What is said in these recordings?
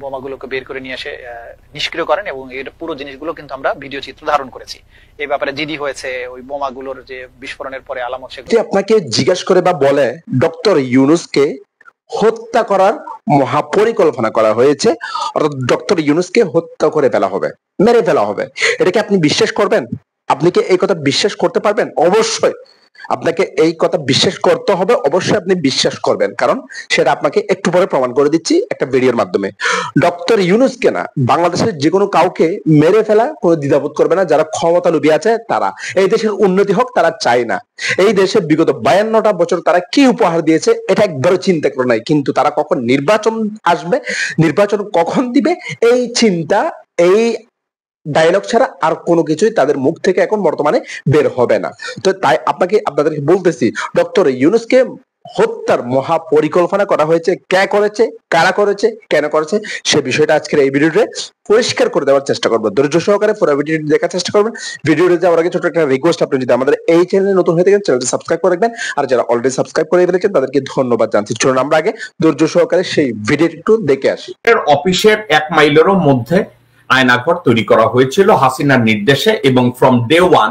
বোমাগুলোকে বের করে নিয়ে এসে নিষ্ক্রিয় করেন, এবং এর পুরো জিনিসগুলো কিন্তু আমরা ভিডিও চিত্র ধারণ করেছি। এই ব্যাপারে জিডি হয়েছে, ওই বোমাগুলোর যে বিস্ফোরণের পরে আলামত, সেগুলো আপনাকে জিজ্ঞাসা করে বা বলে ডক্টর ইউনূসকে হত্যা করার মহাপরিকল্পনা করা হয়েছে, অর্থাৎ ডক্টর ইউনূসকে হত্যা করে ফেলা হবে, মেরে ফেলা হবে, এটাকে আপনি বিশ্বাস করবেন? আপনি কি এই কথা বিশ্বাস করতে পারবেন? অবশ্যই আপনাকে এই কথা বিশ্বাস করতে হবে, অবশ্যই আপনি বিশ্বাস করবেন, কারণ সেটা আপনাকে একটু পরে প্রমাণ করে দিচ্ছি একটা ভিডিওর মাধ্যমে। ডক্টর ইউনূসকে না, বাংলাদেশের যে কোনো কাউকে মেরে ফেলা কোনো দ্বিধাবোধ করবে না। যারা ক্ষমতা লোভী আছে তারা, এই দেশের উন্নতি হোক তারা চায় না। এই দেশে বিগত 52টা বছর তারা কি উপহার দিয়েছে এটা একবারও চিন্তা করে নাই, কিন্তু তারা কখন নির্বাচন আসবে, নির্বাচন কখন দিবে, এই চিন্তা, এই ডায়লগ ছাড়া আর কোনো কিছুই তাদের মুখ থেকে এখন বর্তমানে বের হবে না। তো তাই আপনাদেরকে বলতেছি, ডক্টর ইউনূসকে হত্যার মহা পরিকল্পনা করা হয়েছে। কে করেছে, কারা করেছে, কেন করেছে, সে বিষয়টা আজকের এই ভিডিওতে পরিষ্কার করে দেওয়ার চেষ্টা করবো। ধৈর্য সহকারে পুরো ভিডিওটি দেখার চেষ্টা করবেন। ভিডিওতে যাওয়ার আগে ছোট একটা রিকোয়েস্ট, আপনি যদি আমাদের এই চ্যানেলে নতুন হয়ে থাকেন চ্যানেলটি সাবস্ক্রাইব করে রাখবেন, আর যারা অলরেডি সাবস্ক্রাইব করে ফেলেছেন তাদেরকে ধন্যবাদ জানাচ্ছি। চলুন আমরা আগে ধৈর্য সহকারে সেই ভিডিওটি একটু দেখে আসি। অফিসের 1 মাইলেরও মধ্যে আয়নাঘর তৈরি করা হয়েছিল হাসিনার নির্দেশে, এবং from day one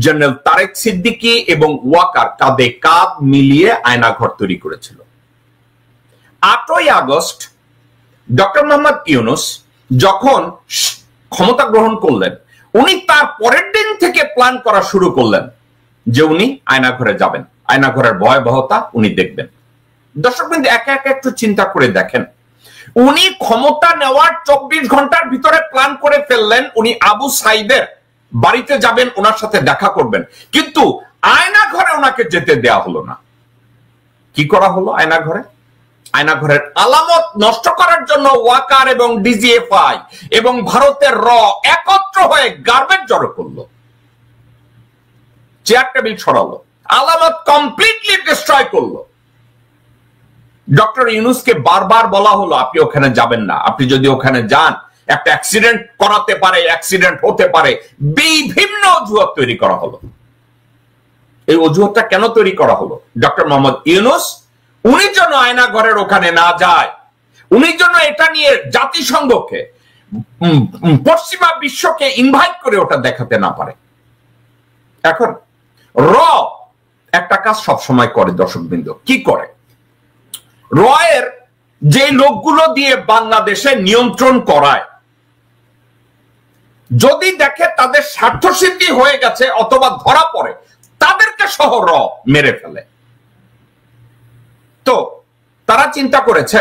general Tarique Siddiqui এবং ওয়াকার কাঁধে কাঁধ মিলিয়ে আয়নাঘর তৈরি করেছিল। 8ই আগস্ট ডক্টর মোহাম্মদ ইউনূস যখন ক্ষমতা গ্রহণ করলেন, উনি তার পরের দিন থেকে প্ল্যান করা শুরু করলেন যে উনি আয়নাঘরে যাবেন, আয়নাঘরের ভয়াবহতা উনি দেখবেন। দর্শকবৃন্দ, একা একা একটু চিন্তা করে দেখেন, উনি ক্ষমতা নেওয়ার 24 ঘন্টার ভিতরে প্ল্যান করে ফেললেন উনি আবু সাইদের বাড়িতে যাবেন, ওনার সাথে দেখা করবেন, কিন্তু আয়নাঘরে ওনাকে যেতে দেয়া হলো না। কি করা হলো আয়নাঘরে? আয়নাঘরের আলামত নষ্ট করার জন্য ওয়াকার এবং ডিজিএফআই এবং ভারতের র একত্র হয়ে গার্বেজ জড়ো করলো, চেয়ার টেবিল ছড়ালো, আলামত কমপ্লিটলি ডিস্ট্রয় করলো। ডক্টর ইউনূসকে বারবার বলা হলো আপনি ওখানে যাবেন না, আপনি যদি ওখানে যান একটা অ্যাক্সিডেন্ট করাতে পারে, অ্যাক্সিডেন্ট হতে পারে, বিভিন্ন অজুহাত তৈরি করা হলো। এই অজুহাতটা কেন তৈরি করা হলো? ডক্টর মোহাম্মদ ইউনূস উনি যেন আয়নাঘরের ওখানে না যায়, উনি যেন এটা নিয়ে জাতিসংঘকে, পশ্চিমা বিশ্বকে ইনভাইট করে ওটা দেখাতে না পারে। এখন র একটা কাজ সবসময় করে দর্শকবৃন্দ, কি করে? রয়ের যে লোকগুলো দিয়ে বাংলাদেশে নিয়ন্ত্রণ করায়, যদি দেখে তাদের স্বার্থসিদ্ধি হয়ে গেছে অথবা ধরা পড়ে, তাদেরকে সহ র মেরে ফেলে। তো তারা চিন্তা করেছে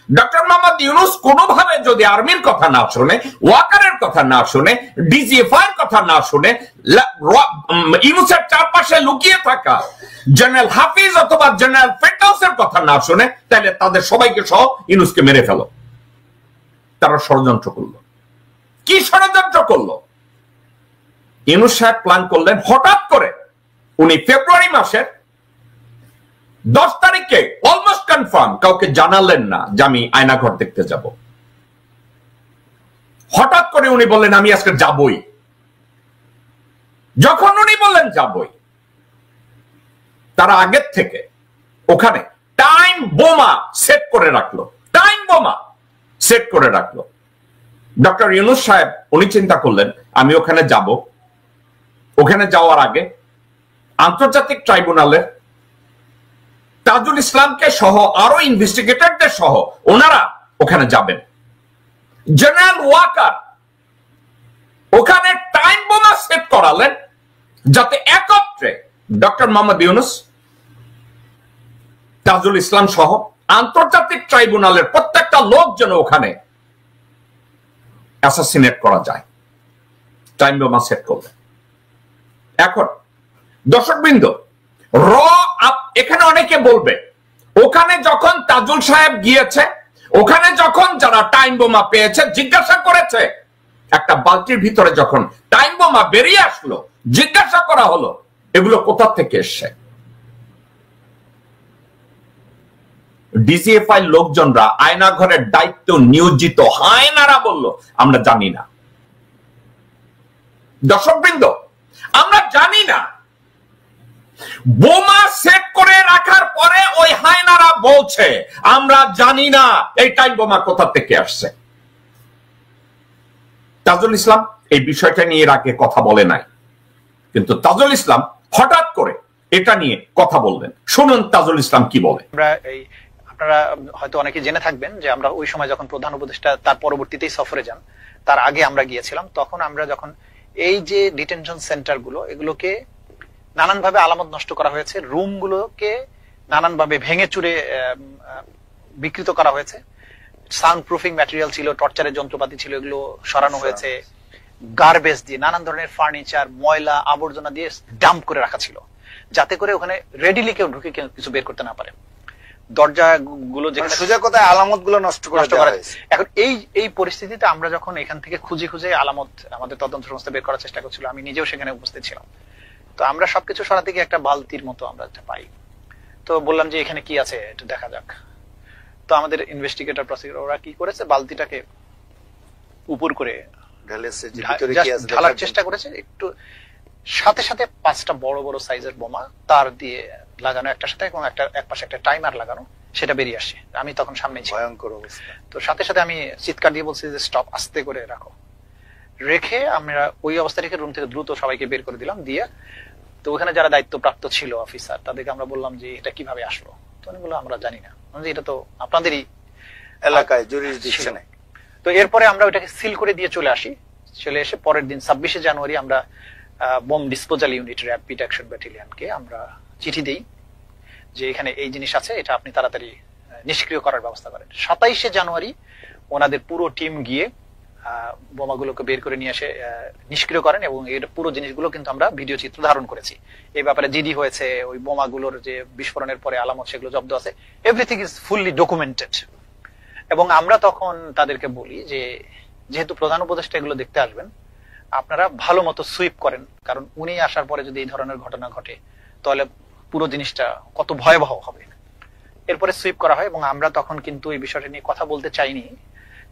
ডক্টর মোহাম্মদ ইউনূস কোনোভাবে যদি আর্মির কথা না শুনে, ওয়াকারের কথা না শুনে, ডিজিএফআই এর কথা না শুনে, ইউনূসের চারপাশে লুকিয়ে থাকা জেনারেল হাফিজ অথবা জেনারেল ফেরদাউসের কথা না শুনে, তাহলে তাদের সবাইকে সহ ইউনূসকে মেরে ফেলো। তারা ষড়যন্ত্র করলো। কি ষড়যন্ত্র করলো? ইউনূস সাহেব প্ল্যান করলেন, হঠাৎ করে উনি ফেব্রুয়ারি মাসের 10 তারিখে অলমোস্ট কনফার্ম, কাউকে জানালেন না যে আমি আয়নাঘর দেখতে যাব। হঠাৎ করে উনি বললেন আমি আজকে যাবই। যখন উনি বললেন যাবই, তারা আগের থেকে ওখানে টাইম বোমা সেট করে রাখলো, টাইম বোমা সেট করে রাখলো। ডক্টর ইউনূস সাহেব উনি চিন্তা করলেন আমি ওখানে যাব, ওখানে যাওয়ার আগে আন্তর্জাতিক ট্রাইব্যুনালের তাজুল ইসলামকে সহ আরো ইনভেস্টিগেটরদের সহ ওনারা ওখানে যাবেন। জেনারেল ওয়াকার ওখানে টাইম বোমা সেট করালেন যাতে একত্রে ডক্টর মোহাম্মদ ইউনূস, তাজুল ইসলাম সহ আন্তর্জাতিক ট্রাইব্যুনালের প্রত্যেকটা লোক যেন ওখানে অ্যাসাসিনেট করা যায়। টাইম বোমা সেট করলেন। এখন দর্শকবৃন্দ, র এখানে অনেকে বলবে ওখানে যখন তাজুল সাহেব গিয়েছে, ওখানে যখন যারা টাইম বোমা পেয়েছে জিজ্ঞাসা করেছে, একটা বালতির ভিতরে যখন টাইম বোমা বেরিয়ে আসলো, জিজ্ঞাসা করা হলো এগুলো কোথা থেকে এসছে। ডিজিএফআই লোকজনরা আয়নাঘরের দায়িত্ব নিয়োজিত হায়নারা বলল আমরা জানি না। দর্শকবৃন্দ, আমরা জানি না বোমা সেট করে রাখার পরে ওই হায়নারা বলছে আমরা জানি না এই টাইম বোমা কোথা থেকে আসছে। তাজুল ইসলাম এই বিষয়টা নিয়ে এর আগে কথা বলে নাই, কিন্তু তাজুল ইসলাম হঠাৎ করে এটা নিয়ে কথা বললেন। শুনুন তাজুল ইসলাম কি বলে। আপনারা হয়তো অনেকে জেনে থাকবেন যে আমরা ওই সময় যখন প্রধান উপদেষ্টা তার পরবর্তীতেই সফরে যান, তার আগে আমরা গিয়েছিলাম, তখন আমরা যখন এই যে ডিটেনশন সেন্টার গুলো এগুলোকে নানানভাবে আলামত নষ্ট করা হয়েছে, রুম গুলোকে নানানভাবে ভেঙে চুরে বিকৃত করা হয়েছে, সাউন্ড প্রুফিং ম্যাটেরিয়াল ছিল, টর্চারের যন্ত্রপাতি ছিল, এগুলো সরানো হয়েছে, গার্বেজ দিয়ে নানান ধরনের ফার্নিচার, ময়লা আবর্জনা দিয়ে ডাম্প করে রাখা ছিল, যাতে করে ওখানে রেডিলি কেউ ঢুকে কিছু বের করতে না পারে। দরজা গুলো যেখানে সোজা কথায় আলামত গুলো নষ্ট করা হয়েছে। এখন এই পরিস্থিতিতে আমরা যখন এখান থেকে খুঁজে খুঁজে আলামত আমাদের তদন্ত সংস্থা বের করার চেষ্টা করছিল, আমি নিজেও সেখানে উপস্থিত ছিলাম, তো আমরা সবকিছু সরাতে গিয়ে একটা বালতির মতো আমরা পাই। তো বললাম যে এখানে কি আছে একটু দেখা যাক। তো আমাদের ইনভেস্টিগেটর প্রসিকিউটর ওরা কি করেছে, বালতিটাকে উপর করে ঢালার চেষ্টা করেছে, একটু সাথে সাথে 5টা বড় বড় সাইজের বোমা তার দিয়ে লাগানো একটার সাথে, এবং এক পাশে একটা টাইমার লাগানো, সেটা বেরিয়ে আসে। আমি তখন সামনে ছিলাম, ভয়ঙ্কর অবস্থা। তো সাথে সাথে আমি চিৎকার দিয়ে বলছি যে স্টপ, আস্তে করে রাখো। রেখে আমরা ওই অবস্থা রেখে রুম থেকে দ্রুত সবাইকে বের করে দিলাম। দিয়ে তো ওখানে যারা দায়িত্বপ্রাপ্ত ছিল অফিসার, তাদেরকে আমরা বললাম যে এটা কিভাবে আসলো, তো উনি বললো আমরা জানি না, এটা তো আপনাদেরই এলাকায় জুরিসডিকশনে। তো এরপরে আমরা ওইটাকে সিল করে দিয়ে চলে আসি। চলে এসে পরের দিন 26শে জানুয়ারি আমরা bomb disposal unit rapid action ব্যাটালিয়নকে আমরা চিঠি দেই যে এখানে এই জিনিস আছে, এটা আপনি তাড়াতাড়ি নিষ্ক্রিয় করার ব্যবস্থা করেন। 27শে জানুয়ারি ওনাদের পুরো টিম গিয়ে বোমাগুলোকে বের করে নিয়ে এসে নিষ্ক্রিয় করেন, এবং এর পুরো জিনিসগুলো কিন্তু আমরা ভিডিও চিত্র ধারণ করেছি। এই ব্যাপারে জিডি হয়েছে, ওই বোমাগুলোর যে বিস্ফোরণের পরে আলামত সেগুলো জব্দ আছে, এভরিথিং ইজ ফুললি ডকুমেন্টেড। এবং আমরা তখন তাদেরকে বলি যে যেহেতু প্রধান উপদেষ্টা এগুলো দেখতে আসবেন, আপনারা ভালো মতো সুইপ করেন, কারণ উনি আসার পরে যদি এই ধরনের ঘটনা ঘটে তাহলে পুরো জিনিসটা কত ভয়াবহ হবে। এরপরে সুইপ করা হয়, এবং আমরা তখন কিন্তু এই বিষয়টা নিয়ে কথা বলতে চাইনি,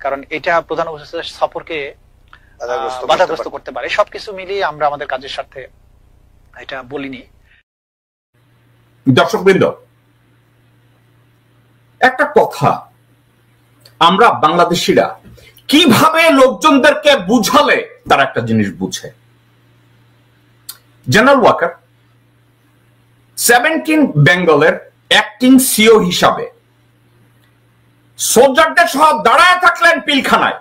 কারণ এটা প্রধান উপদেষ্টার সফরকে বাধাগ্রস্ত করতে পারে। সবকিছু মিলিয়ে আমরা আমাদের কাজের স্বার্থে এটা বলিনি। দর্শকবৃন্দ, একটা কথা, আমরা বাংলাদেশিরা কিভাবে লোকজনদেরকে বুঝালে তারা একটা জিনিস বুঝে। জেনারেল ওয়াকার 17 বেঙ্গলের অ্যাক্টিং সিও হিসাবে সোলজারদের সহ দাঁড়ায় থাকলেন পিলখানায়,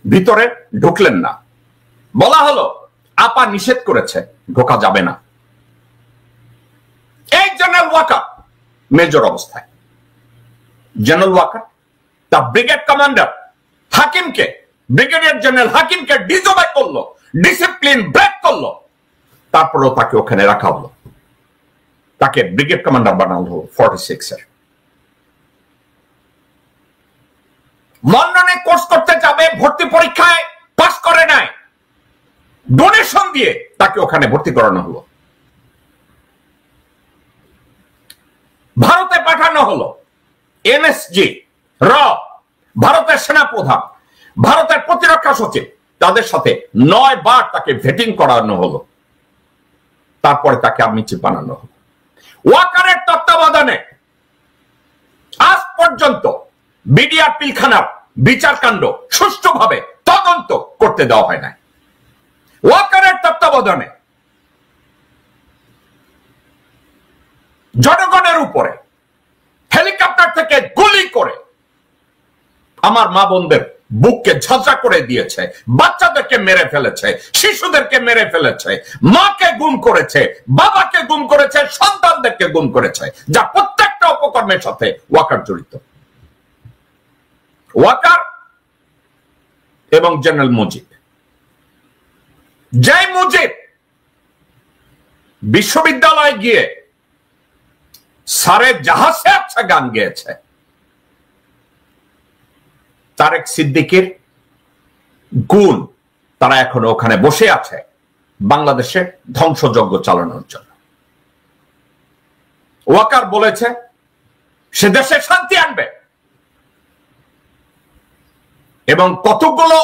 ভিতরে ঢুকলেন না। বলা হলো আপা নিষেধ করেছে, ঢোকা যাবে না। এই জেনারেল ওয়াকার মেজর অবস্থায়, জেনারেল ওয়াকার তার ব্রিগেড কমান্ডার হাকিমকে, ব্রিগেডিয়ার জেনারেল হাকিমকে ডিসোবে করলো, ডিসিপ্লিন ব্রেক করলো, তারপরেও তাকে ওখানে রাখা হলো, তাকে ব্রিগেড কমান্ডার বানানো হলো 46 এর। লন্ডনে কোর্স করতে যাবে, ভর্তি পরীক্ষায় পাস করে নাই, ডোনেশন দিয়ে তাকে ওখানে ভর্তি করানো হলো। ভারতে পাঠানো হলো এমএসজি, ভারতের সেনাপ্রধান, ভারতের প্রতিরক্ষা সচিব, তাদের সাথে 9 বার তাকে ভেটিং করানো হলো, তারপরে তাকে আর্মি চিফ বানানো হলো। ওয়াকারের তত্ত্বাবধানে আজ পর্যন্ত বিডিআর পিলখানার বিচারকাণ্ড সুষ্ঠুভাবে তদন্ত করতে দেওয়া হয় না। ওয়াকারের তত্ত্বাবধানে জনগণের উপরে হেলিকপ্টার থেকে গুলি করে আমার মা বোনদের বুককে ঝাঁঝরা করে দিয়েছে, বাচ্চাদেরকে মেরে ফেলেছে, শিশুদেরকে মেরে ফেলেছে, মাকে গুম করেছে, বাবাকে গুম করেছে, সন্তানদেরকে গুম করেছে, যা প্রত্যেকটা অপকর্মের সাথে ওয়াকার জড়িত। ওয়াকার এবং জেনারেল মুজিব, যে মুজিব বিশ্ববিদ্যালয়ে গিয়ে সারে জাহাজে আচ্ছা গান গেয়েছে, তারেক সিদ্দিকের গুণ তারা এখনো ওখানে বসে আছে বাংলাদেশে ধ্বংসযজ্ঞ চালানোর জন্য। ওয়াকার বলেছে সে দেশে শান্তি আনবে, এবং কতগুলো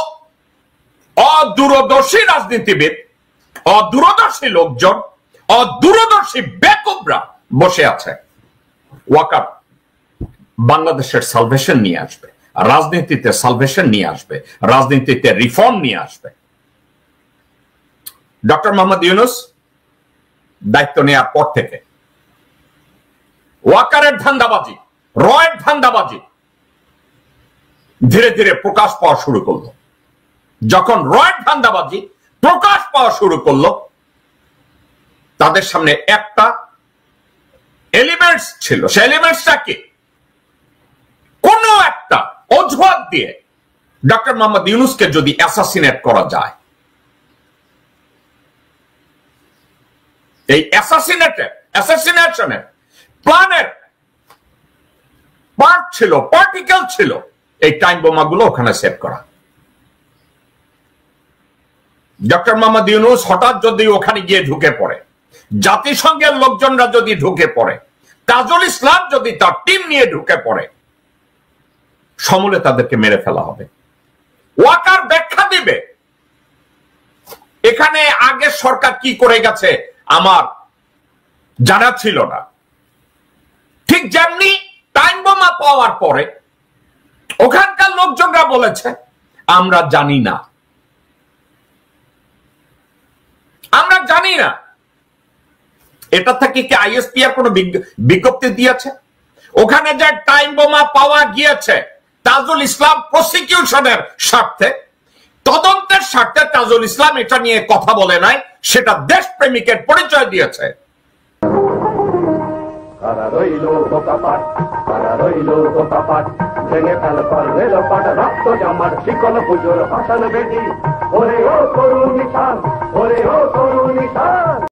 অদূরদর্শী রাজনীতিবিদ, অদূরদর্শী লোকজন, অদূরদর্শী বেকুবরা বসে আছে। ওয়াকার বাংলাদেশের সালভেশন নিয়ে আসবে, রাজনীতিতে সালভেশন নিয়ে আসবে, রাজনীতিতে রিফর্ম নিয়ে আসবে। ডক্টর মোহাম্মদ ইউনূস দায়িত্ব নেওয়ার পর থেকে ওয়াকারের ধান্দাবাজি, রয়ের ধান্দাবাজি ধীরে ধীরে প্রকাশ পাওয়া শুরু করলো। যখন রয়ের ধান্দাবাজি প্রকাশ পাওয়া শুরু করলো, তাদের সামনে একটা এলিমেন্টস ছিল। সে এলিমেন্টসটা কি? কোন একটা অজুহাত দিয়ে ডক্টর মোহাম্মদ ইউনূসকে যদি অ্যাসাসিনেট করা যায়, এই অ্যাসাসিনেশনের প্ল্যানের পার্ট ছিল, পার্টিকেল ছিল এই টাইম বোমাগুলো ওখানে সেভ করা। ডক্টর মোহাম্মদ ইউনূস হঠাৎ যদি ওখানে গিয়ে ঢুকে পড়ে, জাতিসংঘের লোকজনরা যদি ঢুকে পড়ে, তাজুল ইসলাম যদি তার টিম নিয়ে ঢুকে পড়ে, সমূলে তাদেরকে মেরে ফেলা হবে। ওয়াকার ব্যাখ্যা দিবে এখানে আগে সরকার কি করে গেছে আমার জানা ছিল না। ঠিক যেমনি টাইম বোমা পাওয়ার পরে ওখানকার লোকজনরা বলেছে আমরা জানি না, আমরা জানি না। এটা থেকে কি আইএসপিআর কোন বিজ্ঞপ্তি দিয়েছে? ওখানে যে টাইম বোমা পাওয়া গিয়েছে তাজুল ইসলাম প্রসিকিউশনের স্বার্থে, তদন্তের স্বার্থে তাজুল ইসলাম এটা নিয়ে কথা বলে নাই, সেটা দেশপ্রেমিকের পরিচয় দিয়েছে। ভেঙে ফেল কর রেল পাট রক্ত জামার শিকল পুজোর ভাষণ বেদি, ওরে ও করুণ নিশান, ওরে ও করুণ নিশান।